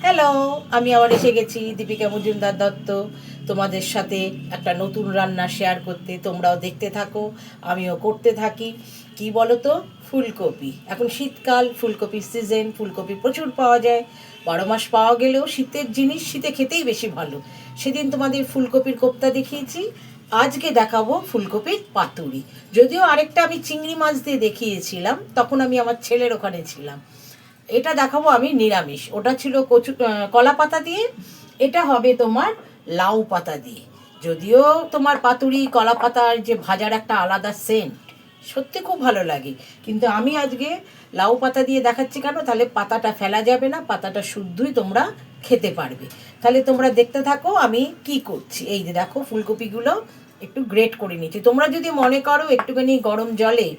Hello, আমি আবার এসে গেছি দীপিকা মজুমদার দত্ত তোমাদের সাথে একটা নতুন রান্না শেয়ার করতে। তোমরাও দেখতে থাকো, আমিও করতে থাকি। কি বলো তো, ফুলকপি। এখন শীতকাল, ফুলকপির সিজন, ফুলকপি প্রচুর পাওয়া যায়। 12 মাস পাওয়া গেলেও শীতের জিনিস শীতে খেতেই বেশি ভালো। সেদিন তোমাদের ফুলকপির কোপ্তা দেখিয়েছি, আজকে দেখাবো ফুলকপির পাতুরি। যদিও আরেকটা আমি চিংড়ি মাছ দিয়ে দেখিয়েছিলাম, তখন আমি আমার ছেলের ওখানে ছিলাম। এটা দেখাবো আমি নিরামিষ, ওটা ছিল কলা পাতা দিয়ে, এটা হবে তোমার লাউ পাতা দিয়ে। যদিও তোমার পাতুরি কলা পাতার যে ভাজার একটা আলাদা সেন্ট, সত্যি খুব ভালো লাগে, কিন্তু আমি আজকে লাউ পাতা দিয়ে দেখাচ্ছি। কেন? তাহলে পাতাটা ফেলা যাবে না, পাতাটা শুদ্ধই তোমরা খেতে পারবে। তাহলে তোমরা দেখতে থাকো আমি কি করছি। এই যে দেখো, ফুলকপিগুলো একটু গ্রেট করে নিচ্ছি। তোমরা যদি মনে করো একটুখানি গরম জলে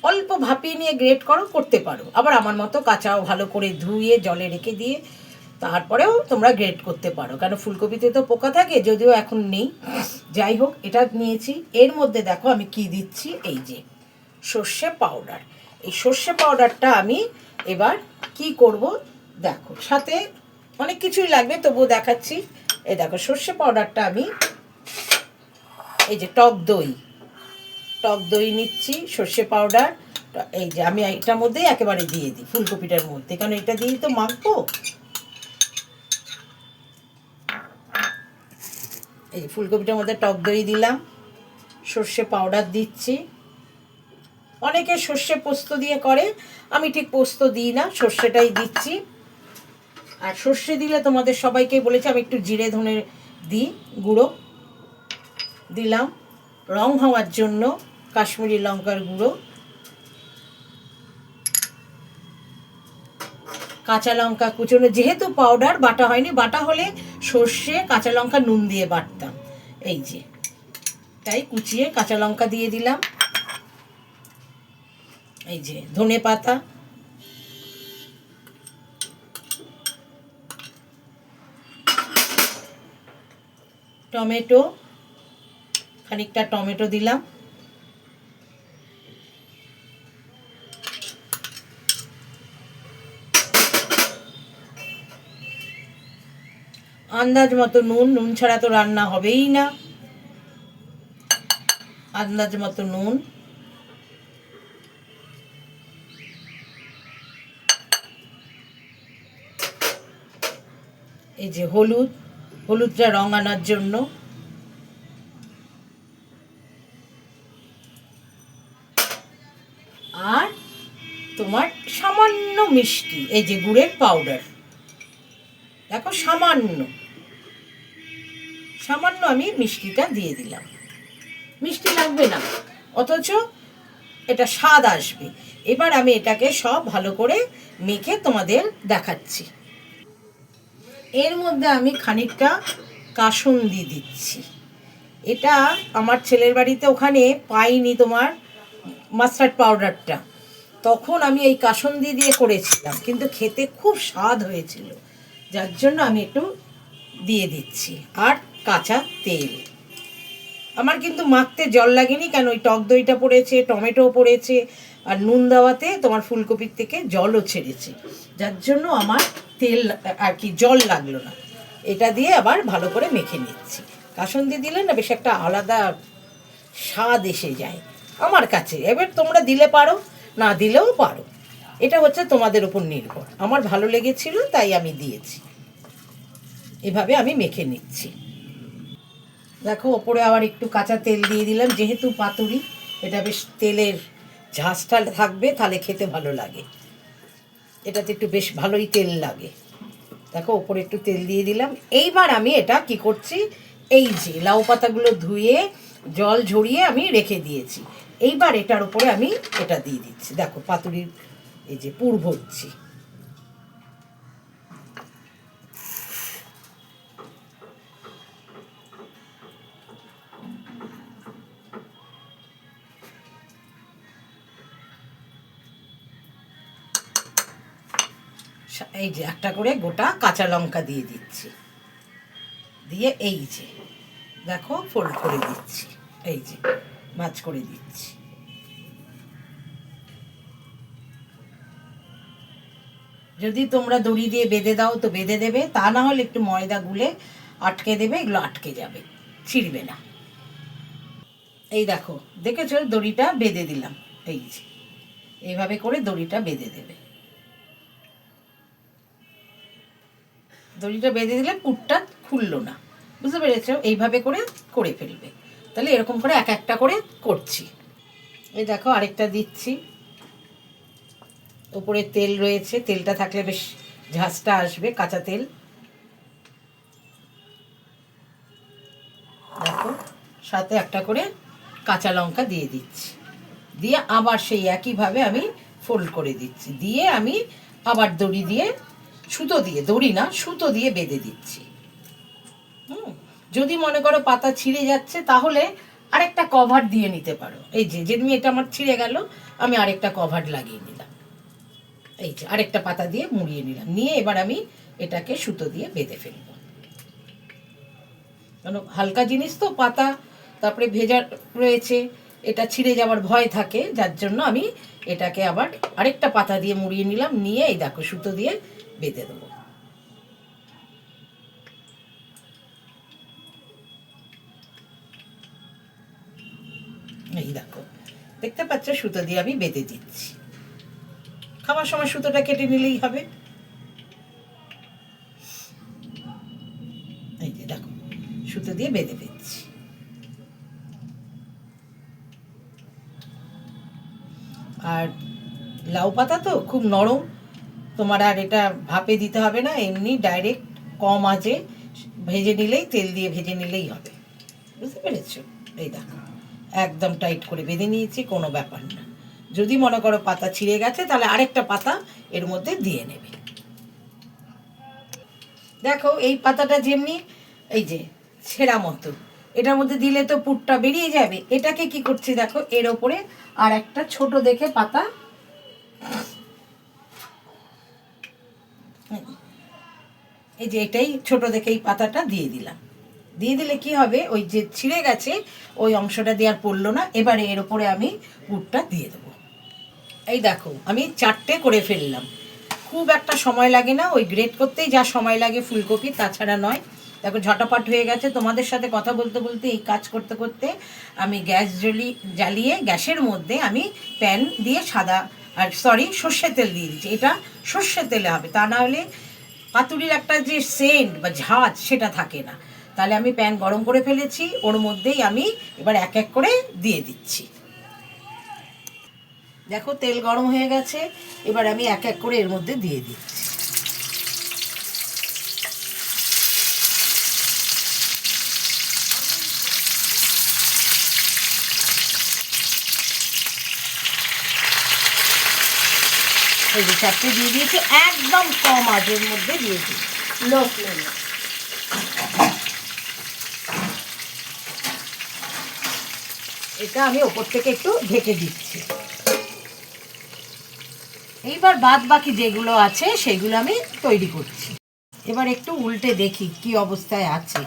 অল্প ভাপিয়ে নিয়ে গ্রেট করতে পারো, আবার আমার মতো কাঁচাও ভালো করে ধুয়ে জলে রেখে দিয়ে তারপরেও তোমরা গ্রেট করতে পারো, কারণ ফুলকপিতে তো পোকা থাকে, যদিও এখন নেই। যাই হোক, এটা নিয়েছি। এর মধ্যে দেখো আমি কি দিচ্ছি, এই যে সর্ষে পাউডার। এই সর্ষে পাউডারটা আমি এবার কি করব দেখো, সাথে অনেক কিছুই লাগবে, তবুও দেখাচ্ছি। এই দেখো, সর্ষে পাউডারটা আমি, এই যে টক দই নিচ্ছি, সর্ষে পাউডার। এই যে আমি এটার মধ্যে একেবারে দিয়ে দিই, ফুলকপিটার মধ্যে, কারণ এটা দিয়েই তো মাখবো। এই যে ফুলকপিটার মধ্যে টক দই দিলাম, সর্ষে পাউডার দিচ্ছি। অনেকে সর্ষে পোস্ত দিয়ে করে, আমি ঠিক পোস্ত দিই না, সর্ষেটাই দিচ্ছি। আর সর্ষে দিলে তোমাদের সবাইকে বলেছি আমি একটু জিরে ধনে দিই, গুঁড়ো দিলাম রং হওয়ার জন্য, কাশ্মীরি লঙ্কার গুঁড়ো, কাঁচা লঙ্কা কুচনো, যেহেতু পাউডার বাটা হয়নি, বাটা হলে সর্ষে কাঁচা লঙ্কা নুন দিয়ে বাটতাম। এই যে তাই কুচিয়ে কাঁচা লঙ্কা দিয়ে দিলাম। এই যে ধনে পাতা, টমেটো, খানিকটা টমেটো দিলাম, আন্দাজ মতো নুন ছাড়া তো রান্না হবেই না, আন্দাজ মতো নুন, এই যে হলুদটা রং আনার জন্য, আর তোমার সামান্য মিষ্টি, এই যে গুড়ের পাউডার। দেখো, সামান্য আমি মিষ্টিটা দিয়ে দিলাম। মিষ্টি লাগবে না, অথচ এটা স্বাদ আসবে। এবার আমি এটাকে সব ভালো করে মেখে তোমাদের দেখাচ্ছি। এর মধ্যে আমি খানিকটা কাসুন্দি দিচ্ছি। এটা আমার ছেলের বাড়িতে ওখানে পাইনি তোমার মাস্টার্ড পাউডারটা, তখন আমি এই কাসুন্দি দিয়ে করেছিলাম, কিন্তু খেতে খুব স্বাদ হয়েছিল, যার জন্য আমি একটু দিয়ে দিচ্ছি। আর কাঁচা তেল। আমার কিন্তু মাখতে জল লাগেনি, কেন ওই টক দইটা পড়েছে, টমেটোও পড়েছে, আর নুন দেওয়াতে তোমার ফুলকপির থেকে জলও ছেড়েছে, যার জন্য আমার তেল আর কি জল লাগলো না। এটা দিয়ে আবার ভালো করে মেখে নিচ্ছি। কাসুন্দি দিলে না বেশ একটা আলাদা স্বাদ এসে যায় আমার কাছে। এবার তোমরা দিলে পারো, না দিলেও পারো, এটা হচ্ছে তোমাদের উপর নির্ভর। আমার ভালো লেগেছিল তাই আমি দিয়েছি। এভাবে আমি মেখে নিচ্ছি। দেখো, ওপরে আবার একটু কাঁচা তেল দিয়ে দিলাম, যেহেতু পাতুরি, এটা বেশ তেলের ঝাঁঝটা থাকবে, তাহলে খেতে ভালো লাগে। এটাতে একটু বেশ ভালোই তেল লাগে। দেখো, ওপরে একটু তেল দিয়ে দিলাম। এইবার আমি এটা কি করছি, এই যে লাউ পাতাগুলো ধুয়ে জল ঝরিয়ে আমি রেখে দিয়েছি, এইবার এটার উপরে আমি এটা দিয়ে দিচ্ছি। দেখো, পাতুরির এই যে পুর ভরছি। এই যে একটা করে গোটা কাঁচা লঙ্কা দিয়ে দিচ্ছি, দিয়ে এই যে দেখো ফোল্ড করে দিচ্ছি, এই যে ভাঁজ করে দিচ্ছি। যদি তোমরা দড়ি দিয়ে বেঁধে দাও তো বেঁধে দেবে, তা না হলে একটু ময়দা গুলে আটকে দেবে, এগুলো আটকে যাবে, ছিঁড়বে না। এই দেখো, দেখেছো দড়িটা বেঁধে দিলাম, এই যে এইভাবে করে দড়িটা বেঁধে দেবে। দড়িটা বেঁধে দিলে পুরটা খুললো না, বুঝতে পেরেছো? এইভাবে করে করে ফেলবে। তাহলে এরকম করে এক একটা করে করছি। এই দেখো আরেকটা দিচ্ছি, উপরে তেল রয়েছে, তেলটা থাকলে বেশ ঝাঁজটা আসবে, কাঁচা তেল। দেখো সাথে একটা করে কাঁচা লঙ্কা দিয়ে দিচ্ছি, দিয়ে আবার সেই একইভাবে আমি ফোল্ড করে দিচ্ছি, দিয়ে আমি আবার দড়ি দিয়ে, সুতো দিয়ে, দড়ি না সুতো দিয়ে বেঁধে দিচ্ছি। যদি মনে করো পাতা ছিঁড়ে যাচ্ছে তাহলে আরেকটা কভার দিয়ে নিতে পারো। এই যে যেমনি এটা আমার ছিঁড়ে গেল, আমি আরেকটা কভার লাগিয়ে নিলাম, এই যে আরেকটা পাতা দিয়ে মুড়িয়ে নিলাম, নিয়ে এবার আমি এটাকে সুতো দিয়ে বেঁধে ফেলবো। কারণ হালকা জিনিস তো পাতা, তারপরে ভেজা রয়েছে, এটা ছিঁড়ে যাওয়ার ভয় থাকে, যার জন্য আমি এটাকে আবার আরেকটা পাতা দিয়ে মুড়িয়ে নিলাম, নিয়ে এই দেখো সুতো দিয়ে বেঁধে দেবো। এই দেখো দেখতে পাচ্ছ, সুতো দিয়ে আমি বেঁধে দিচ্ছি। খাওয়ার সময় সুতোটা কেটে নিলেই হবে। এই যে দেখো সুতো দিয়ে বেঁধে ফেলছি। আর লাউ পাতা তো খুব নরম, তোমার আর এটা ভাপে দিতে হবে না, এমনি ডাইরেক্ট কম আঁচে ভেজে নিলেই, তেল দিয়ে ভেজে নিলেই হবে, বুঝতে পেরেছো? এই দেখো একদম টাইট করে বেঁধে নিয়েছি, কোনো ব্যাপার না। যদি মনে করো পাতা ছিঁড়ে গেছে তাহলে আরেকটা পাতা এর মধ্যে দিয়ে নেবে। দেখো এই পাতাটা যেমনি এই যে ছেঁড়া মতো, এটার মধ্যে দিলে তো পুরটা বেরিয়ে যাবে। এটাকে কি করছি দেখো, এর ওপরে আর একটা ছোট দেখে পাতা, এই যে এটাই ছোট দেখে এই পাতাটা দিয়ে দিলাম। দিয়ে দিলে কি হবে, ওই যে ছিঁড়ে গেছে ওই অংশটা দেওয়ার পড়লো না। এবারে এর ওপরে আমি পুরটা দিয়ে দেবো। এই দেখো আমি 4টে করে ফেললাম, খুব একটা সময় লাগে না, ওই গ্রেট করতেই যা সময় লাগে ফুলকপি, তাছাড়া নয়। দেখো ঝটাপট হয়ে গেছে। তোমাদের সাথে কথা বলতে বলতে, এই কাজ করতে করতে আমি গ্যাস জ্বালিয়ে গ্যাসের মধ্যে আমি প্যান দিয়ে সাদা আর সর্ষের তেল দিয়ে দিচ্ছি। এটা সর্ষের তেলে হবে, তা না হলে পাতুরির একটা যে সেন্ট বা ঝাঁজ সেটা থাকে না। তাহলে আমি প্যান গরম করে ফেলেছি, ওর মধ্যেই আমি এবার এক এক করে দিয়ে দিচ্ছি। দেখো তেল গরম হয়ে গেছে, এবার আমি এক এক করে এর মধ্যে দিয়ে দিচ্ছি। এই যে 4টে দিয়ে দিয়েছি, একদম কম আঁচের মধ্যে দিয়েছি, লো ফ্লেমে। এটা আমি ওপর থেকে একটু ঢেকে দিচ্ছি। এইবার বাদ বাকি যেগুলো আছে সেগুলো আমি তৈরি করছি। এবার একটু উল্টে দেখি কি অবস্থায় আছে।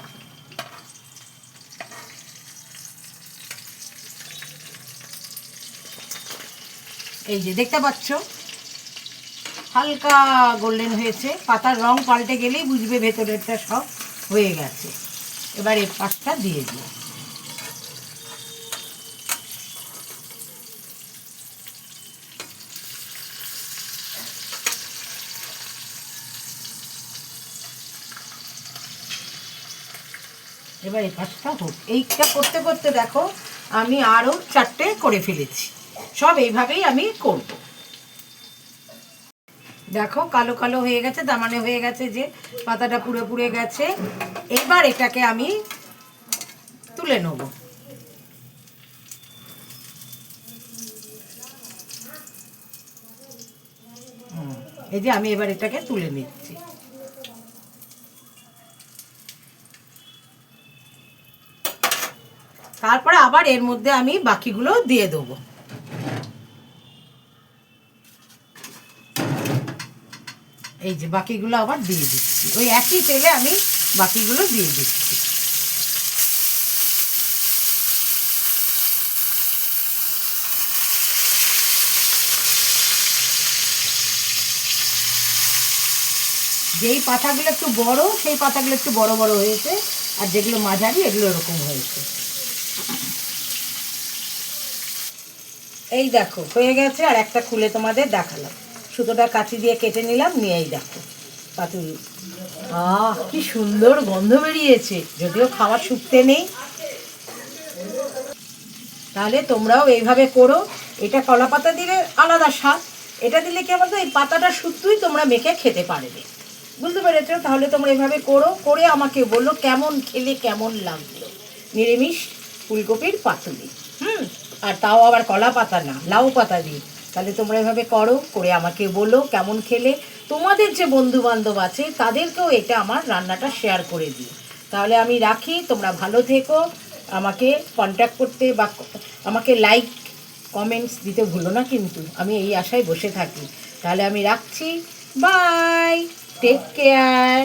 এই যে দেখতে পাচ্ছ হালকা গোল্ডেন হয়েছে, পাতার রং পাল্টে গেলেই বুঝবে ভেতরেরটা সব হয়ে গেছে। এবার এই পাশটা দিয়ে দিই। এবার এই পাশটা হোক। এইটা করতে করতে দেখো আমি আরও 4টে করে ফেলেছি। সব এইভাবেই আমি করব। দেখো কালো কালো হয়ে গেছে, তার মানে হয়ে গেছে যে পাতাটা পুড়ে পুড়ে গেছে। এবার এটাকে আমি তুলে নেব। এই যে আমি এবার এটাকে তুলে নিচ্ছি। তারপরে আবার এর মধ্যে আমি বাকিগুলো দিয়ে দেবো। এই যে বাকিগুলো আবার দিয়ে দিচ্ছি, ওই একই তেলে আমি বাকিগুলো দিয়ে দিচ্ছি। যেই পাতাগুলো একটু বড় সেই পাতাগুলো একটু বড় বড় হয়েছে, আর যেগুলো মাঝারি এগুলো এরকম হয়েছে। এই দেখো হয়ে গেছে, আর একটা খুলে তোমাদের দেখালাম, সুতোটা কাঁচি দিয়ে কেটে নিলাম, নিয়েই দেখো পাতুরি। কি সুন্দর গন্ধ বেরিয়েছে, যদিও খাওয়ার শুকতে নেই। তাহলে তোমরাও এইভাবে করো। এটা কলা পাতা দিলে আলাদা স্বাদ, এটা দিলে কি বলতো, এই পাতাটা শুদ্ধই তোমরা মেখে খেতে পারবে। বুঝতে পেরেছো? তাহলে তোমরা এইভাবে করো, করে আমাকে বলো কেমন খেলে, কেমন লাগলো নিরামিষ ফুলকপির পাতুরি। আর তাও আবার কলা পাতা না, লাউ পাতা দিয়ে। তাহলে তোমরা এভাবে করো, করে আমাকে বলো কেমন খেলে। তোমাদের যে বন্ধু বান্ধব আছে তাদেরকেও এটা আমার রান্নাটা শেয়ার করে দিও। তাহলে আমি রাখি, তোমরা ভালো থেকো। আমাকে কন্ট্যাক্ট করতে বা আমাকে লাইক কমেন্টস দিতে ভুলো না কিন্তু, আমি এই আশায় বসে থাকি। তাহলে আমি রাখছি, বাই, টেক কেয়ার।